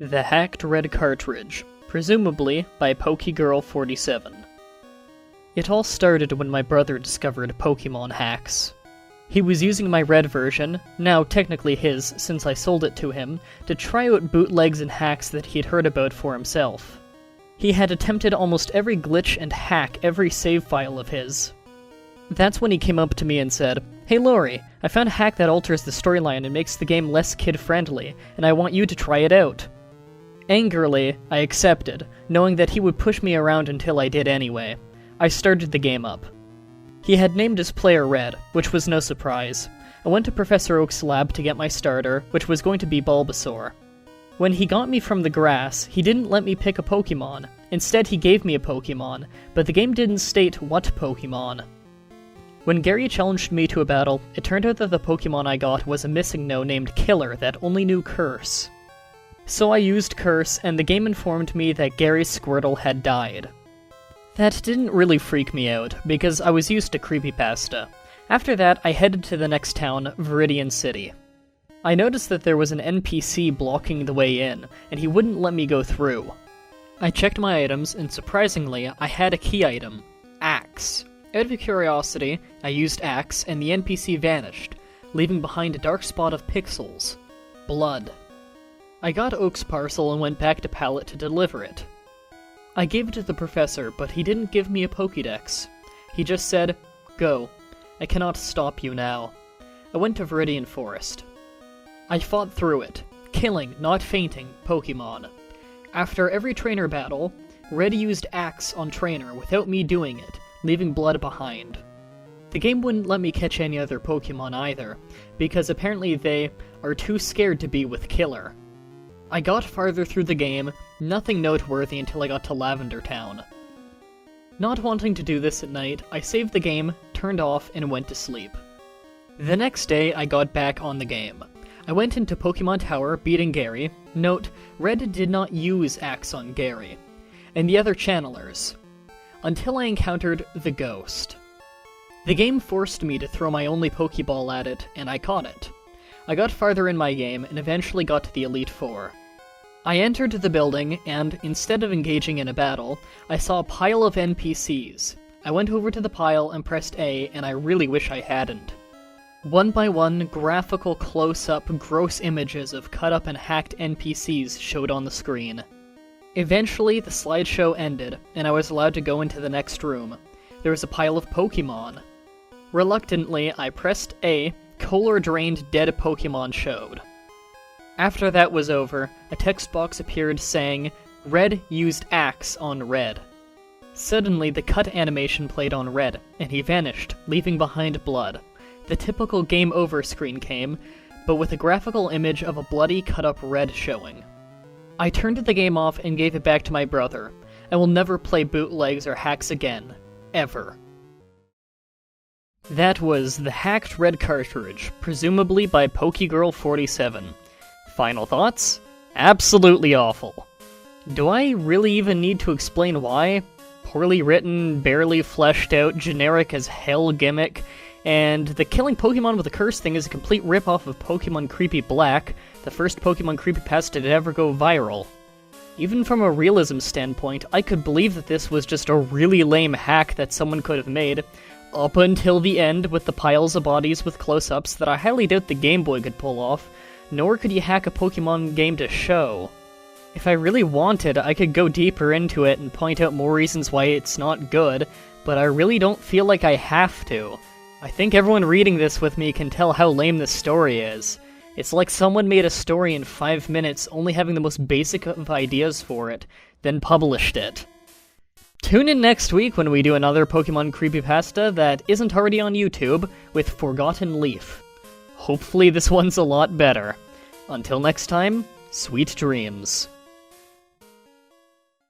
The Hacked Red Cartridge, presumably by PokeGirl47. It all started when my brother discovered Pokémon hacks. He was using my red version, now technically his since I sold it to him, to try out bootlegs and hacks that he'd heard about for himself. He had attempted almost every glitch and hack every save file of his. That's when he came up to me and said, "Hey Lori, I found a hack that alters the storyline and makes the game less kid-friendly, and I want you to try it out." Angrily, I accepted, knowing that he would push me around until I did anyway. I started the game up. He had named his player Red, which was no surprise. I went to Professor Oak's lab to get my starter, which was going to be Bulbasaur. When he got me from the grass, he didn't let me pick a Pokemon. Instead, he gave me a Pokemon, but the game didn't state what Pokemon. When Gary challenged me to a battle, it turned out that the Pokemon I got was a missing no named Killer that only knew Curse. So I used Curse, and the game informed me that Gary's Squirtle had died. That didn't really freak me out, because I was used to Creepypasta. After that, I headed to the next town, Viridian City. I noticed that there was an NPC blocking the way in, and he wouldn't let me go through. I checked my items, and surprisingly, I had a key item, Axe. Out of curiosity, I used Axe, and the NPC vanished, leaving behind a dark spot of pixels. Blood. I got Oak's parcel and went back to Pallet to deliver it. I gave it to the professor, but he didn't give me a Pokédex. He just said, "Go. I cannot stop you now." I went to Viridian Forest. I fought through it, killing, not fainting, Pokemon. After every trainer battle, Red used Axe on Trainer without me doing it, leaving blood behind. The game wouldn't let me catch any other Pokemon either, because apparently they are too scared to be with Killer. I got farther through the game, nothing noteworthy until I got to Lavender Town. Not wanting to do this at night, I saved the game, turned off, and went to sleep. The next day, I got back on the game. I went into Pokemon Tower, beating Gary. Note, Red did not use Axe on Gary, and the other channelers, until I encountered the Ghost. The game forced me to throw my only Pokeball at it, and I caught it. I got farther in my game, and eventually got to the Elite Four. I entered the building, and instead of engaging in a battle, I saw a pile of NPCs. I went over to the pile and pressed A, and I really wish I hadn't. One by one, graphical close-up, gross images of cut-up and hacked NPCs showed on the screen. Eventually, the slideshow ended, and I was allowed to go into the next room. There was a pile of Pokemon. Reluctantly, I pressed A. Color-drained dead Pokemon showed. After that was over, a text box appeared saying, "Red used Axe on Red." Suddenly, the cut animation played on Red, and he vanished, leaving behind blood. The typical game over screen came, but with a graphical image of a bloody cut-up Red showing. I turned the game off and gave it back to my brother. I will never play bootlegs or hacks again. Ever. That was The Hacked Red Cartridge, presumably by PokeGirl47. Final thoughts? Absolutely awful. Do I really even need to explain why? Poorly written, barely fleshed out, generic as hell gimmick, and the killing Pokemon with a curse thing is a complete ripoff of Pokemon Creepy Black, the first Pokemon Creepypasta to ever go viral. Even from a realism standpoint, I could believe that this was just a really lame hack that someone could have made, up until the end with the piles of bodies with close-ups that I highly doubt the Game Boy could pull off, nor could you hack a Pokemon game to show. If I really wanted, I could go deeper into it and point out more reasons why it's not good, but I really don't feel like I have to. I think everyone reading this with me can tell how lame this story is. It's like someone made a story in 5 minutes, only having the most basic of ideas for it, then published it. Tune in next week when we do another Pokemon Creepypasta that isn't already on YouTube, with Forgotten Leaf. Hopefully this one's a lot better. Until next time, sweet dreams.